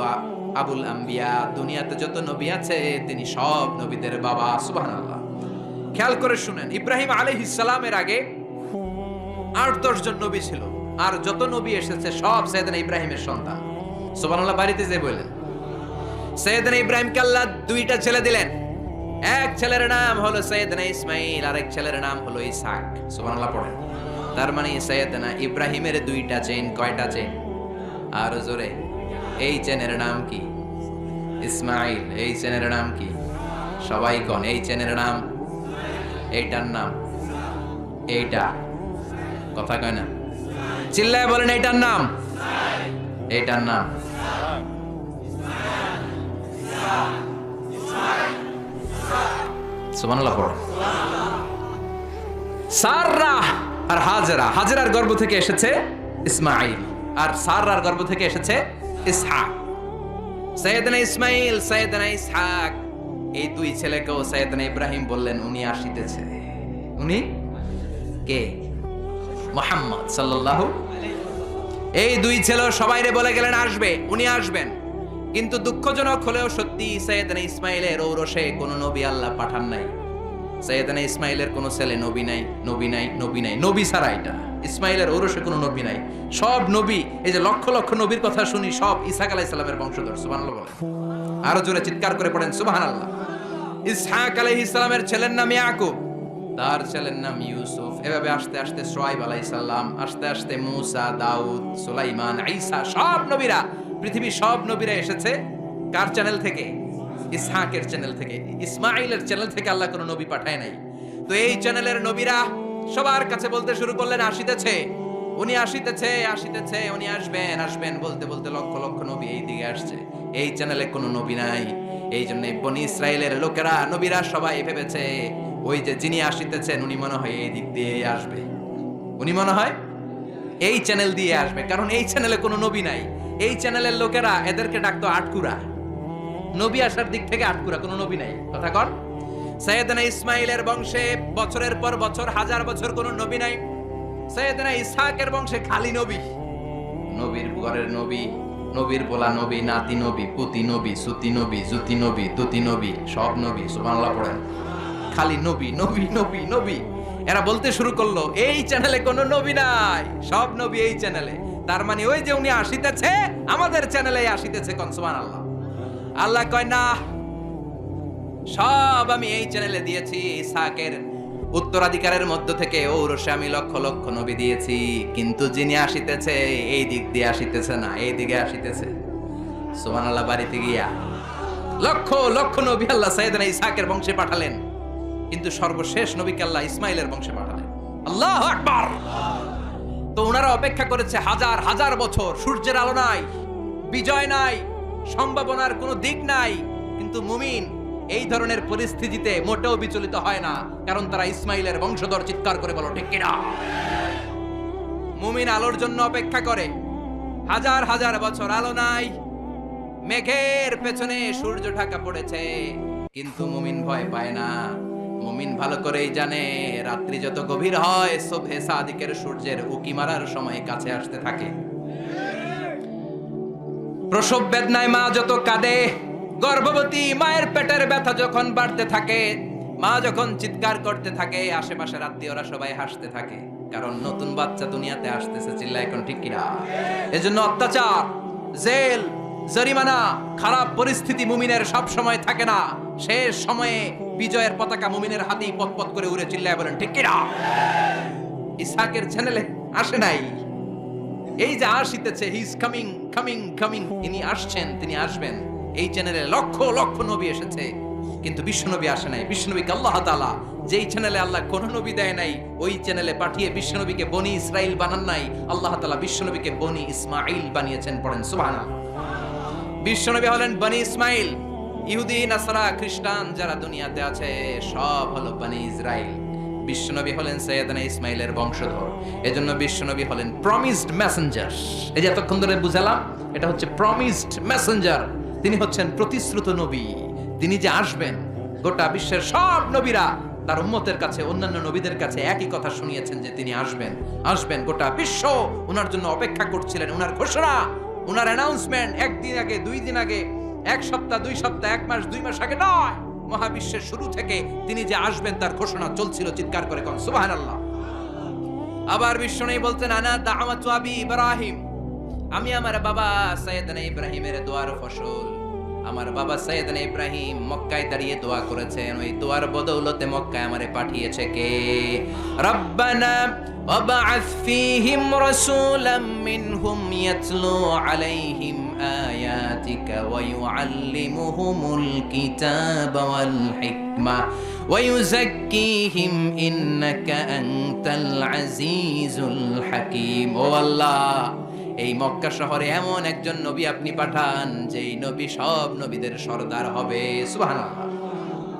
আবুল আম্বিয়া। দুনিয়াতে যত নবী আছে তিনি সব নবীদের বাবা। সুবহানাল্লাহ। খেয়াল করে শুনেন, ইব্রাহিম আলাইহিস সালামের আগে 8-10 জন নবী ছিল, আর যত নবী এসেছে সব সাইয়েদনা ইব্রাহিমের সন্তান। সুবহানাল্লাহ। বাড়িতে যে বললেন, সাইয়েদনা ইব্রাহিমকে আল্লাহ 2টা ছেলে দিলেন। এক ছেলের নাম হলো সাইয়েদনা ইসমাইল, আরেক ছেলের নাম হলো ইসহাক। সুবহানাল্লাহ পড়েন। তার মানে সাইয়েদনা ইব্রাহিমের 2টা চেইন। কয়টা চেইন? আর জোরে, এই চেনের নাম কি? ইসমাইল। এই চেনের নাম কি? সবাই কোন এই চেনের নাম? এইটার নাম? এইটা। কথা কয় না? চিল্লায় বলেন এইটার নাম? এইটার নাম? সুবহানাল্লাহ পড়ো। সাররা আর হাজেরা। হাজেরার গর্ভ থেকে এসেছে ইসমাইল, আর সাররার গর্ভ থেকে এসেছে ইসহাক। সাইয়েদনা ইসমাইল, সাইয়েদনা ইসহাক, এই 2 ছেলেকেও সাইয়েদনা ইব্রাহিম বললেন উনি আসিতেছে। উনি কে? মুহাম্মদ সাল্লাল্লাহু। এই 2 ছেলে সবাইরে বলে গেলেন আসবে, উনি আসবেন। কিন্তু দুঃখজনক হলেও সত্যি, সাইয়েদনা ইসমাইলের ঔরসে কোনো নবী আল্লাহ পাঠান নাই। সাইয়েদনা ইসমাইলের কোনো ছেলে নবী নাই, নবী নাই, নবী নাই, নবী ছাড়া। এটা ইসমাইলের ঔরসে কোনো নবী নাই। সব নবী, এই যে লক্ষ লক্ষ নবীর কথা শুনি, সব ইসহাক আলাইহিস সালামের বংশধর। সুবহানাল্লাহ বলেন। আরো জোরে চিৎকার করে পড়েন সুবহানাল্লাহ। ইসহাক আলাইহিস সালামের ছেলের নাম ইয়াকুব, তার ছেলের নাম ইউসুফ। এভাবে আস্তে আস্তে শুআয়ব আলাইহিস সালাম, আস্তে আস্তে মূসা, দাউদ, সুলাইমান, ঈসা, সব নবীরা পৃথিবীর সব নবীরা এসেছে কার চ্যানেল থেকে? ইসহাকের চ্যানেল থেকে, ইসমাইলের চ্যানেল থেকে আল্লাহ কোনো নবী পাঠায় নাই। তো এই চ্যানেলের নবীরা সবার কাছে বলতে শুরু করলেন, আসিতেছে, উনি আসিতেছে, আসিতেছে, উনি আসবেন, আসবেন বলতে বলতে লক্ষ লক্ষ নবী এই দিকে আসছে। এই চ্যানেলে কোনো নবী নাই। এই জন্য বনি ইসরায়েলের লোকেরা, নবীরা সবাই ভেবেছে ওই যে যিনি আসিতেছেন উনি মনে হয় এই দিক দিয়ে আসবে, উনি মনে হয় এই চ্যানেল দিয়ে আসবে, কারণ এই চ্যানেলে কোনো নবী নাই। এই চ্যানেলের লোকেরা এদেরকে ডাকতো আটকুরা, নবী আসার দিক থেকে আটকুরা, কোনো নবী নাই। কথা কর, সাইয়েদনা ইসমাইলের বংশে বছরের পর বছর, হাজার বছর কোনো নবী নাই। সাইয়েদনা ইসহাকের বংশে খালি নবী, নবীর ঘরের নবী, নবীর বলা নবী, নাতি নবী, পুতি নবী, সুতি নবী, জুতি নবী, তুতি নবী, সব নবী, সুবহানাল্লাহ পড়েন। খালি নবী, নবী, নবী, নবী। এরা বলতে শুরু করলো এই চ্যানেলে কোনো নবী নাই, সব নবী এই চ্যানেলে। তার মানে ওই যে উনি আসিতেছে আমাদের চ্যানেলে আসিতেছে, কোন সুবহানাল্লাহ। আল্লাহ কয় না, সব আমি এই চ্যানেলে দিয়েছি। ইসহাকের উত্তরাধিকারের মধ্য থেকে ঔরসে আমি লক্ষ লক্ষ নবী দিয়েছি, কিন্তু যিনি আসিতেছে এই দিক দিয়ে আসিতেছে না, এই দিকে আসিতেছে। সুবহানাল্লাহ। বাড়িতে গিয়া লক্ষ লক্ষ নবী আল্লাহ সাইয়েদনা ইসহাকের বংশে পাঠালেন, কিন্তু সর্বশেষ নবীকে আল্লাহ ইসমাইলের বংশে পাঠালেন। আল্লাহু আকবার। তো ওনারা অপেক্ষা করেছে হাজার হাজার বছর, সূর্যের আলো নাই, বিজয় নাই, সম্ভাবনার কোনো দিক নাই, কিন্তু মুমিন এই ধরনের পরিস্থিতিতে মোটেও বিচলিত হয় না, কারণ তারা ইসমাইলের বংশধর। চিৎকার করে বলো ঠিক কিনা? মুমিন আলোর জন্য অপেক্ষা করে, হাজার হাজার বছর আলো নাই, মেঘের পেছনে সূর্য ঢাকা পড়েছে, কিন্তু মুমিন ভয় পায় না। মুমিন ভালো করেই জানে রাত্রি যত গভীর হয় সুবহে সাদিকের সূর্যের উকি মারার সময় কাছে আসতে থাকে। প্রসব বেদনায় মা যত কাঁদে, গর্ভবতী মায়ের পেটের ব্যথা যখন বাড়তে থাকে, মা যখন চিৎকার করতে থাকে, আশেপাশের আত্মীয়রা সবাই হাসতে থাকে, কারণ নতুন বাচ্চা দুনিয়াতে আসতেছে। চিল্লা এখন ঠিক কিনা? এজন্য অত্যাচার, জেল, জরিমানা, খারাপ পরিস্থিতি মুমিনের সব সময় থাকে না। শেষ সময়ে বিজয়ের পতাকা মুমিনের হাতেই পতপত করে উড়ে। চিল্লায় বলেন ঠিক কিনা? ইসহাকের চ্যানেলে আসে নাই, এই যে আসিতেছে, he is coming, coming, coming, তিনি আসছেন, তিনি আসবেন। এই চ্যানেলে লক্ষ লক্ষ নবী এসেছে, কিন্তু বিশ্বনবী আসে নাই। বিশ্বনবীকে আল্লাহ তাআলা যেই চ্যানেলে আল্লাহ কোন নবী দেয় নাই, ওই চ্যানেলে পাঠিয়ে বিশ্বনবীকে বনি ইসরাইল বানান নাই, আল্লাহ তাআলা বিশ্বনবীকে বনি ইসমাইল বানিয়েছেন। পড়েন সুবহানাল্লাহ। বিশ্বনবী হলেন বনি ইসমাইল। ইহুদি, নাসারা, খ্রিস্টান যারা দুনিয়াতে আছে সব হলো বনি ইসরাইল। বিশ্বনবী হলেন সাইয়েদনা ইসমাইলের বংশধর। এজন্য বিশ্বনবী হলেন প্রমিসড মেসেঞ্জার। এই যে এতক্ষণ ধরে বুঝালাম, এটা হচ্ছে প্রমিসড মেসেঞ্জার। তিনি হচ্ছেন প্রতিশ্রুত নবী। তিনি যে আসবেন, গোটা বিশ্বের সব নবীরা তার উম্মতের কাছে, অন্যান্য নবীদের কাছে একই কথা শুনিয়েছেন যে তিনি আসবেন, আসবেন। গোটা বিশ্ব ওনার জন্য অপেক্ষা করছিলেন। ওনার ঘোষণা, ওনার অ্যানাউন্সমেন্ট একদিন আগে, 2 দিন আগে, 1 সপ্তাহ, 2 সপ্তাহ, 1 মাস, 2 মাস আগে নয়, মহাবিশ্বের শুরু থেকে তিনি যে আসবেন তার ঘোষণা চলছিল। চিৎকার করে কোন সুবহানাল্লাহ। আবার বিশ্বনবী বলতেন, আনা দাওয়াতু আবি ইব্রাহিম, আমি আমার বাবা সাইয়েদনা ইব্রাহিমের দোয়ার ফসল। আমার বাবা সাইয়েদনা ইব্রাহিম মক্কায় দাঁড়িয়ে দোয়া করেছেন, ওই দোয়ার বদৌলতে মক্কায় আমারে পাঠিয়েছে কে? রব্বানা ওয়াবআথ ফীহিম রাসূলাম মিনহুম ইয়াতলু আলাইহিম আয়াতিকা ওয়া ইউআল্লিমুহুমুল কিতাবা ওয়াল হিকমা ওয়া ইউযাক্কিহিম ইন্নাকা আনতাল আজিজুল হাকীম। ও আল্লাহ, এই মক্কা শহরে এমন একজন নবী আপনি পাঠান, যেই নবী সব নবীদের সরদার হবে। সুবহানাল্লাহ।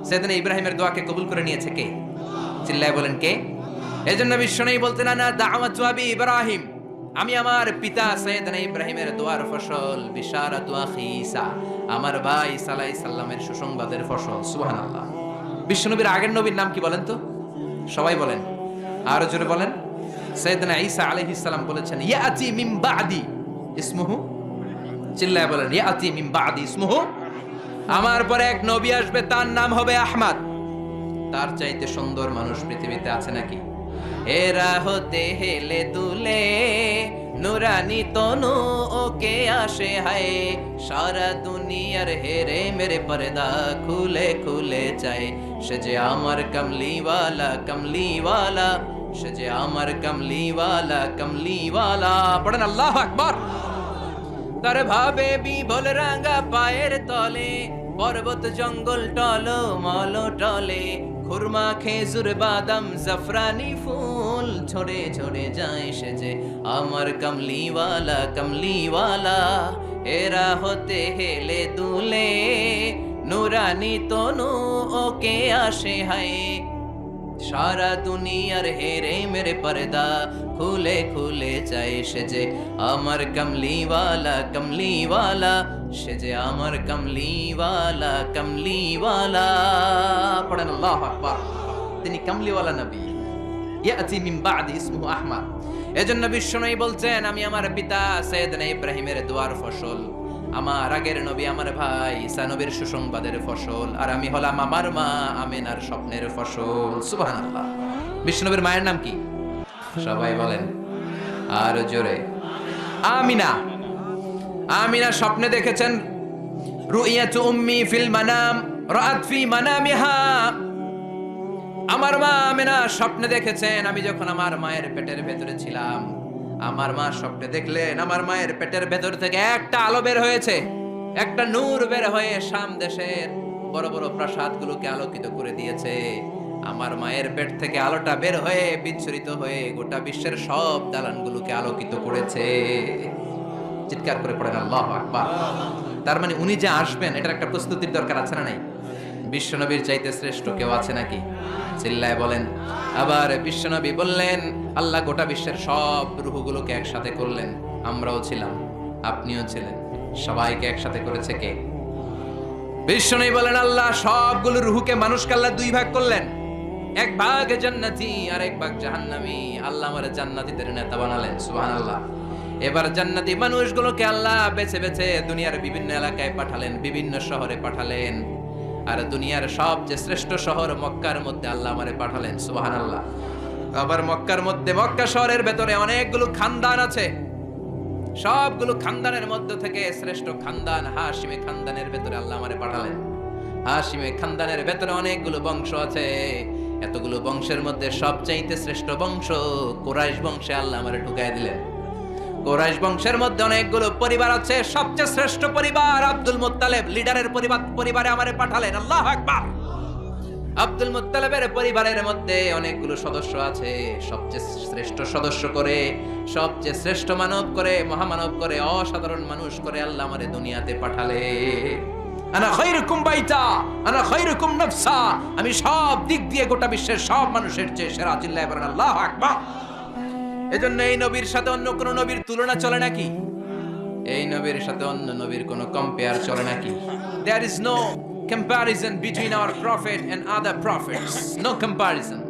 সাইয়েদনা ইব্রাহিমের দোয়াকে কবুল করে নিয়েছে কে? চিল্লায় বলেন কে? এজন্য বিশ্বনবী বলতেন, আনা দাওয়াতু আবি ইব্রাহিম, আমি আমার পিতা সাইয়েদনা ইব্রাহিমের দোয়ার ফসল। বিশারাতু আখি ঈসা, আমার ভাই ঈসা আলাইহিস সালামের সুসংবাদের ফসল। সুবহানাল্লাহ। বিশ্বনবীর আগের নবীর নাম কি বলেন তো? সবাই বলেন, আরো জোরে বলেন। সাইয়েদনা ঈসা আলাইহিস সালাম বলেছেন, ইয়াতি মিন বাদি ইসমুহু, চিল্লায় বলেন, ইয়াতি মিন বাদি ইসমুহু, আমার পরে এক নবী আসবে, তার নাম হবে আহমদ। তার চাইতে সুন্দর মানুষ পৃথিবীতে আছে নাকি? এরা হতে হেলে দুলে নুরানি তনু ওকে আসে হায়, সারা দুনিয়ার হেরে মেরে পর্দা খুলে খুলে চায়, সে যে আমার কমলিওয়ালা, কমলিওয়ালা, সে যে আমার কমলিওয়ালা, কমলিওয়ালা। পড়েন আল্লাহু আকবার। তার ভাবে বিভোল রাঙা পায়ের তলে, পর্বত জঙ্গল টল মল টলে, খুরমা খেজুর বাদাম জাফরানি ফুল ঝরে ঝরে যায় সেজে আমার কমলিওয়ালা কমলিওয়ালা। এরা হতে হেলে দুলে নুরানি তনু ওকে আসে হায়, সারা দুনিয়ার হেরে মেরে পর্দা খুলে খুলে চাই সেজে আমার কমলিওয়ালা কমলিওয়ালা, সেজে আমার কমলিওয়ালা কমলিওয়ালা। পড়েন আল্লাহু আকবার। তিনি কমলিওয়ালা নবী, ইয়াতি মিন বাদি ইসমুহু আহমদ। এজন্য বিশ্বনবী বলছেন আমি আমার পিতা সাইয়েদনা ইব্রাহিমের দোয়ার ফসল, আমার আগের নবী আমার ভাই ঈসা নবীর সুসংবাদের ফসল, আর আমি হলাম আমার মা আমিনার স্বপ্নের ফসল। সুবহানাল্লাহ। বিশ্বনবীর মায়ের নাম কি? সবাই বলেন আর জোরে। আমিনা। আমিনা স্বপ্নে দেখেছেন রুইয়াতু উম্মি ফিল মানাম রাআত ফি মানামিহা। আমার মা আমিনা স্বপ্নে দেখেছেন আমি যখন আমার মায়ের পেটের ভেতরে ছিলাম, আমার মা স্বপ্নে দেখলেন আমার মায়ের পেটের ভেতর থেকে একটা আলো বের হয়েছে, একটা নূর বের হয়ে শাম দেশের বড় বড় প্রাসাদগুলোকে আলোকিত করে দিয়েছে। আমার মায়ের পেট থেকে আলোটা বের হয়ে বিচ্ছুরিত হয়ে গোটা বিশ্বের সব দালানগুলোকে আলোকিত করেছে। চিৎকার করে পড়েন আল্লাহু আকবার। তার মানে উনি যে আসবেন এটার একটা প্রস্তুতির দরকার আছে না নাই? বিশ্বনবীর চাইতে শ্রেষ্ঠ কেউ আছে নাকি? চিল্লায় বলেন। আবার বিশ্বনবী বললেন আল্লাহ গোটা বিশ্বের সব রূহগুলোকে একসাথে করলেন, আমরাও ছিলাম, আপনিও ছিলেন, সবাইকে একসাথে করেছে কে? বিশ্বনবী বলেন আল্লাহ সবগুলো রূহকে মানুষকে আল্লাহ দুই ভাগ করলেন, এক ভাগ জান্নাতি আর এক ভাগ জাহান্নামী। আল্লাহ আমারে জান্নাতীদের নেতা বানালেন। সুবহানাল্লাহ। এবার জান্নাতি মানুষগুলোকে আল্লাহ বেছে বেছে দুনিয়ার বিভিন্ন এলাকায় পাঠালেন, বিভিন্ন শহরে পাঠালেন, আর দুনিয়ার সবচেয়ে শ্রেষ্ঠ শহর মক্কার মধ্যে আল্লাহ আমারে পাঠালেন। সুবহানাল্লাহ। আবার মক্কার মধ্যে, মক্কা শহরের ভেতরে অনেকগুলো খানদান আছে, সবগুলো খানদানের মধ্য থেকে শ্রেষ্ঠ খানদান হাশিমে খানদানের ভেতরে আল্লাহ আমারে পাঠালেন। হাশিমে খানদানের ভেতরে অনেকগুলো বংশ আছে, এতগুলো বংশের মধ্যে সবচাইতে শ্রেষ্ঠ বংশ কুরাইশ বংশে আল্লাহ আমারে ঢুকায় দিলেন। কুরাইশ বংশের মধ্যে অনেকগুলো পরিবার আছে, সবচেয়ে শ্রেষ্ঠ পরিবার আব্দুল মুত্তালিব লিডারের পরিবারে আমারে পাঠালেন। আল্লাহু আকবার। আব্দুল মুত্তালিবের পরিবারের মধ্যে অনেকগুলো সদস্য আছে, সবচেয়ে শ্রেষ্ঠ সদস্য করে, সবচেয়ে শ্রেষ্ঠ মানব করে, মহামানব করে, অসাধারণ মানুষ করে আল্লাহ আমারে দুনিয়াতে পাঠালে। আনা খায়রুকুম বাইতা আনা খায়রুকুম নাফসা, আমি সব দিক দিয়ে গোটা বিশ্বের সব মানুষের চেয়ে সেরা। চিল্লায়ে বলেন আল্লাহু আকবার। এজন্য এই নবীর সাথে অন্য কোন নবীর তুলনা চলে নাকি? এই নবীর সাথে অন্য নবীর কোন কম্পেয়ার চলে নাকি? There is no comparison between our prophet and other prophets. No comparison.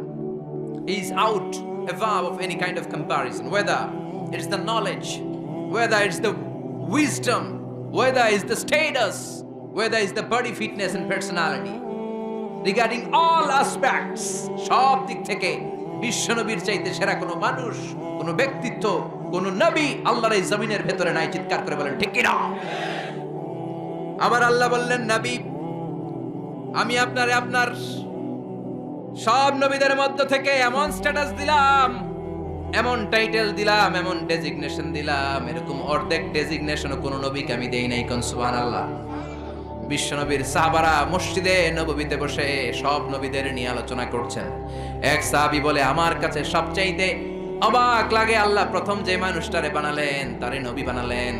He is out above of any kind of comparison. Whether it's the knowledge, whether it's the wisdom, whether it's the status, whether it's the body fitness and personality. Regarding all aspects, সব দিক থেকে বিশ্বনবীর চাইতে সেরা কোনো মানুষ, কোনো ব্যক্তিত্ব, কোনো নবী আল্লাহর এই জমিনের ভেতরে নাই। চিৎকার করে বলেন ঠিক কি না? আবার আল্লাহ বললেন নবী আমি আপনার সব নবীদের মধ্য থেকে এমন স্ট্যাটাস দিলাম, এমন টাইটেল দিলাম, এমন ডেজিগনেশন দিলাম, এরকম অর্ধেক ডেজিগনেশন কোনো নবীকে আমি দেই নাই। কোন সুবহানাল্লাহ। বিশ্বনবীর সাহাবারা মসজিদে নববীতে বসে সব নবীদের নিয়ে আলোচনা করছেন। এক সাহাবী বলে আমার কাছে সবচাইতে অবাক লাগে আল্লাহ প্রথম যে মানুষটারে বানালেন তারে নবী বানালেন,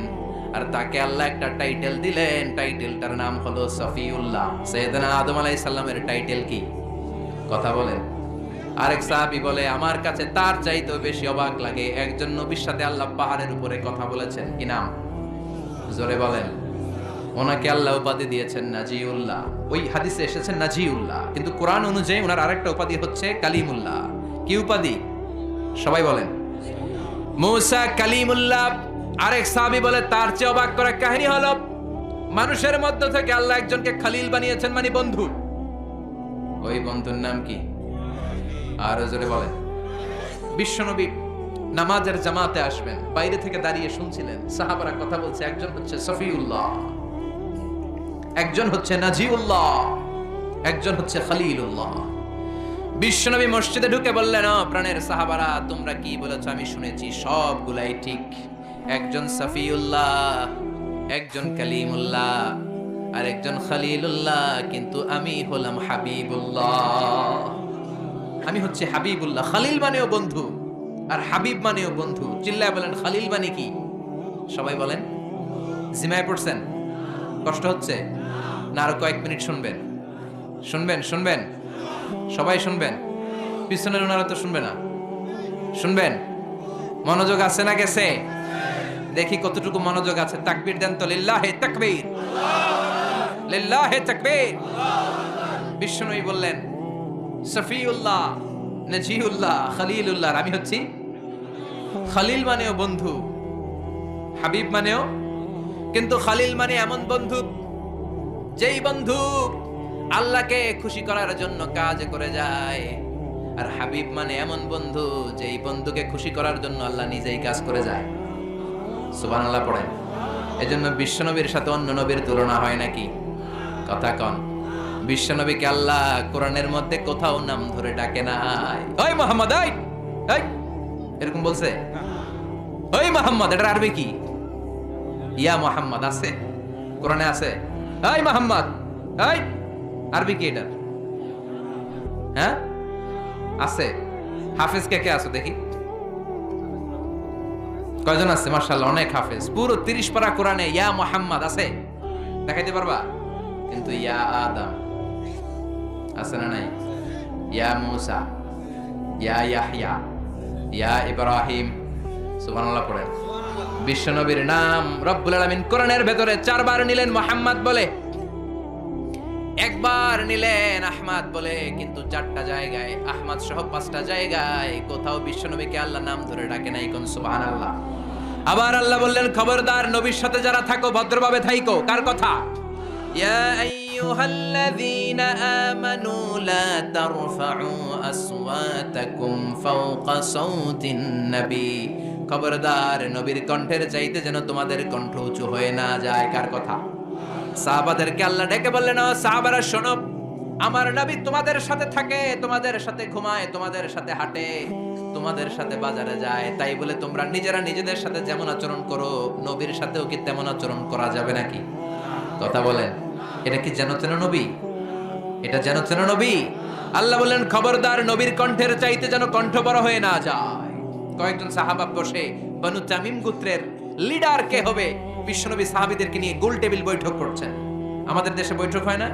আর তাকে আল্লাহ একটা টাইটেল দিলেন, টাইটেলটার নাম হলো সফিউল্লাহ। সাইয়েদনা আদম আলাইহিস সালামের টাইটেল কি? কথা বলেন। আরেক সাহাবী বলে আমার কাছে তার চাইতেও বেশি অবাক লাগে একজন নবীর সাথে আল্লাহ পাহাড়ের উপরে কথা বলেছেন। কি নাম? জোরে বলেন। ওনাকে আল্লাহ উপাধি দিয়েছেন নাজিউল্লাহ। ওই হাদিসে এসেছেন নাজিউল্লাহ, কিন্তু কোরআন অনুযায়ী ওনার আরেকটা উপাধি হচ্ছে কালিমুল্লাহ। কি উপাধি? সবাই বলেন। মুসা কালিমুল্লাহ। আরেক সাহাবী বলে তার চেয়ে অবাক করা কাহিনী হলো মানুষের মধ্য থেকে আল্লাহ একজনকে খলিল বানিয়েছেন, মানে বন্ধু। ওই বন্ধুর নাম কি? আর জোরে বলেন। বিশ্বনবী নামাজের জামাতে আসবেন, বাইরে থেকে দাঁড়িয়ে শুনছিলেন, সাহাবারা কথা বলছে, একজন হচ্ছে সফিউল্লাহ, একজন হচ্ছে নাজিউল্লাহ, একজন হচ্ছে খলিলুল্লাহ। বিশ্বনবী মসজিদে ঢুকে বললেন প্রাণের সাহাবারা তোমরা কি বলেছো আমি শুনেছি, সবগুলাই ঠিক। একজন সফিউল্লাহ, একজন কালিমুল্লাহ আর একজন খলিলুল্লাহ, কিন্তু আমি হলাম হাবিবুল্লাহ। আমি হচ্ছে হাবিবুল্লাহ। খলিল মানেও বন্ধু আর হাবিব মানেও বন্ধু। চিল্লায় বলেন খলিল মানে কি? সবাই বলেন। জিমায় পড়ছেন? কষ্ট হচ্ছে না? আরো কয়েক মিনিট শুনবেন, শুনবেন, শুনবেন, সবাই শুনবেন। পিছনের ওনারা তো শুনবে না, শুনবেন। মনোযোগ আছে না গেছে? দেখি কতটুকু মনোযোগ আছে। তাকবীর দেন তো। লিল্লাহে তাকবীর, লিল্লাহে তাকবীর। বিশ্বনবী বললেন সফিউল্লাহ, নজিউল্লাহ, খলিলুল্লাহ। আমি হচ্ছি খলিল মানেও বন্ধু, হাবিব মানেও। কিন্তু খলিল মানে এমন বন্ধু যেই বন্ধু আল্লাহকে খুশি করার জন্য কাজ করে যায়, আর হাবিব মানে এমন বন্ধু যেই বন্ধুকে খুশি করার জন্য আল্লাহ নিজেই কাজ করে যায়। সুবহানাল্লাহ পড়েন। এজন্য বিশ্বনবীর সাথে অন্য নবীর তুলনা হয় নাকি? কথা কন। বিশ্বনবীকে আল্লাহ কোরআনের মধ্যে কোথাও নাম ধরে ডাকে নাই। ওই মুহাম্মদ, ওই ওই এরকম বলছে? ওই মুহাম্মদ, এটা আরবি কি? ইয়া মুহাম্মদ আছে কোরআনে? আছে? ওই মুহাম্মদ, ওই আরবি কি এটা? হ্যাঁ আছে। হাফেজ কে কে আছে দেখি? কয়জন আছে? মাশাআল্লাহ, অনেক হাফেজ। পুরো 30 পারা কোরআনে ইয়া মুহাম্মদ আছে, দেখাইতে পারবা? কিন্তু ইয়া আদম আছে না নাই? ইয়া মুসা, ইয়া ইয়াহইয়া, ইয়া ইব্রাহিম। সুবহানাল্লাহ পড়েন। বিশ্বনবীর নাম রব্বুল আলামিন কোরআনের ভেতরে 4 বার নিলেন মুহাম্মদ বলে, একবার নিলেন আহমদ বলে, কিন্তু 4টা জায়গায় আহমদ সহ 5টা জায়গায় কোথাও বিশ্বনবীকে আল্লাহ নাম ধরে ডাকে নাই। কোন সুবহানাল্লাহ। আবার আল্লাহ বললেন খবরদার নবীর সাথে যারা থাকো ভদ্রভাবে থাইকো। কার কথা? ইয়া আইয়ুহাল্লাযীনা আমানু লা তারফাউ আসওয়াতাকুম ফাওকা সাওতিন নবী। খবরদার নবীর কণ্ঠের চাইতে যেন তোমাদের কণ্ঠ উঁচু হয়ে না যায়। কার কথা? সাহাবাদেরকে আল্লাহ ডেকে বললেন, ও সাহাবারা শোনো, আমার নবী তোমাদের সাথে থাকে, তোমাদের সাথে ঘুমায়, তোমাদের সাথে হাঁটে, তোমাদের সাথে বাজারে যায়। তাই বলে তোমরা নিজেরা নিজেদের সাথে যেমন আচরণ করো, নবীর সাথেও কি তেমন আচরণ করা যাবে নাকি? কথা বলেন। এটা কি যেন তেন নবী? এটা যেন তেন নবী? আল্লাহ বললেন খবরদার নবীর কণ্ঠের চাইতে যেন কণ্ঠ বড় হয়ে না যায়। কয়েকজন সাহাবা বসে বনু তামিম গোত্রের লিডার কে হবে বিশ্বনবী সাহাবীদেরকে নিয়ে গোল টেবিল বৈঠক করছেন। আমাদের দেশে বৈঠক হয় না?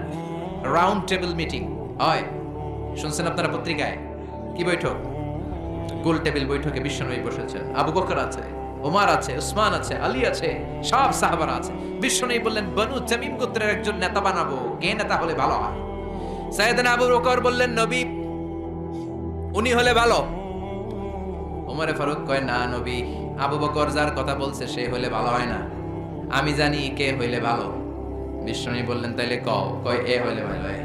রাউন্ড টেবিল মিটিং হয়, শুনছেন আপনারা পত্রিকায়? কি বৈঠক? গোল টেবিল বৈঠকে বিশ্বনবী বসেছেন। আবু বকর আছে, ওমর আছে, উসমান আছে, আলী আছে, সব সাহাবারা আছে। বিশ্বনবী বললেন বনু তামিম গোত্রের একজন নেতা বানাবো, কে নেতা হলে ভালো হয়? সাইয়েদনা আবু বকর বললেন নবী, উনি হলে ভালো। ওমরে ফারুক কয় না নবী, আবু বকর যার কথা বলছে সে হইলে ভালো হয় না, আমি জানি কে হইলে ভালো। বিশ্বনবী বললেন তাইলে কও। কয় এ হইলে ভালো হয়।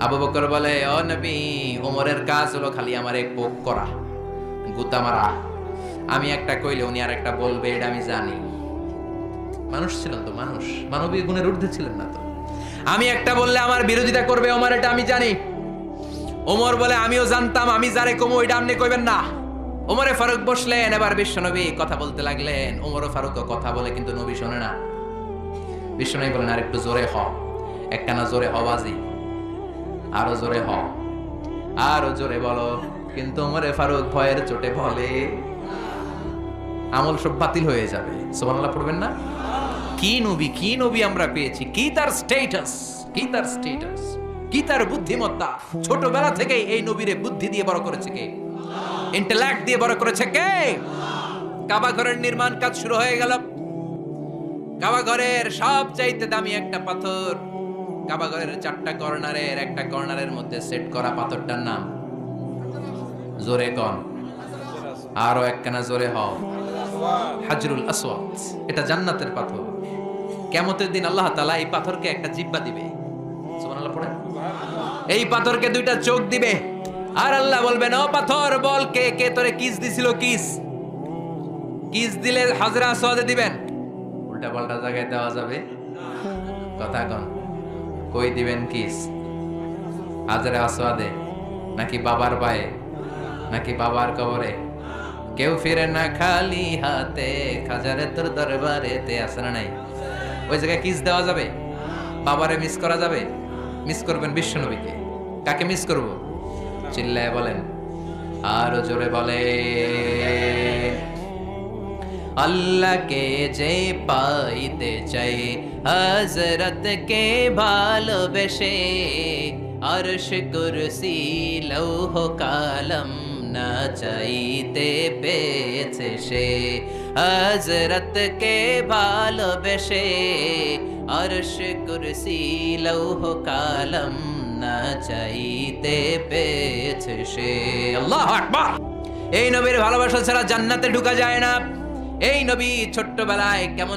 আবু বকর বলে ও নবী, ওমরের কাজ হলো খালি আমারে পোক করা, গুতা মারা। আমি একটা কইলে উনি আর একটা বলবে, এটা আমি জানি। মানুষ ছিলেন তো, মানুষ, মানবিক গুণের ঊর্ধ্বে ছিলেন না তো। আমি একটা বললে আমার বিরোধিতা করবে ওমর, এটা আমি জানি। ওমর বলে আমিও জানতাম, আমি যারে কমো এটা আপনি কইবেন না। ওমরে ফারুক বসলেন, এবার বিশ্বনবী কথা বলতে লাগলেন। ওমর ফারুকও কথা বলে, কিন্তু নবী শোনে না। বিশ্বনবী বলেন আর একটু জোরে হ, একটানা জোরে হওয়াজি, আরো জোরে হ, আরো জোরে বলো। কিন্তু ওমরে ফারুক ভয়ের চোটে বলে আমল সব বাতিল হয়ে যাবে। সুবহানাল্লাহ পড়বেন না? কি নবী, কি নবী আমরা পেয়েছি, কি তার স্ট্যাটাস, কি তার স্ট্যাটাস, কি তার বুদ্ধিমত্তা। ছোটবেলা থেকেই এই নবীরে বুদ্ধি দিয়ে বড় করেছে কে? ইন্টেলেক্ট দিয়ে বড় করেছে কে? কাবা ঘরের নির্মাণ কাজ শুরু হয়ে গেল। কাবা ঘরের সব চাইতে দামি একটা পাথর, কাবা ঘরের 4টা কর্নারের একটা কর্নারের মধ্যে সেট করা পাথরটার নাম জোরে কন, আরো একখানা জোরে হও, হাজরুল আসওয়াদ। এটা জান্নাতের পাথর। কিয়ামতের দিন আল্লাহ তাআলা এই পাথরকে একটা জিহ্বা দিবে। সুবহানাল্লাহ পড়েন। এই পাথরকে 2টা চোখ দিবে, আর আল্লাহ বলবেন ও পাথর বল কে কে তোরে কিস দিছিল। কিস, কিস দিলে হাজরা আসওয়াদে দিবেন, উল্টা পাল্টা জায়গায় দেওয়া যাবে? কথা কন, কই দিবেন কিস? হাজরা আসওয়াদে নাকি বাবার পায়ে নাকি বাবার কবরে? কেউ ফিরে না খালি হাতে, খাজারে তোর দরবারেতে। আছে না নাই? ওই জায়গায় কিস দেওয়া যাবে? বাবারে মিস করা যাবে? মিস করবেন বিশ্বনবীকে। কাকে মিস করব? চিল্লায় বলেন, আরো জোরে বলে, আল্লাহকে যে পাইতে চাই হযরতকে ভালোবেসে, আরশ কুরসি লৌহ কালাম না চাইতে পেয়েছে সে। হযরতকে ভালোবেসে, আরশ কুরসি লৌহ কালাম না চাইতে পেয়েছে সে। আল্লাহু আকবার। এই নবীর ভালোবাসা ছাড়া জান্নাতে ঢোকা যায় না। এই নবী ছোট্টবেলায় কেমন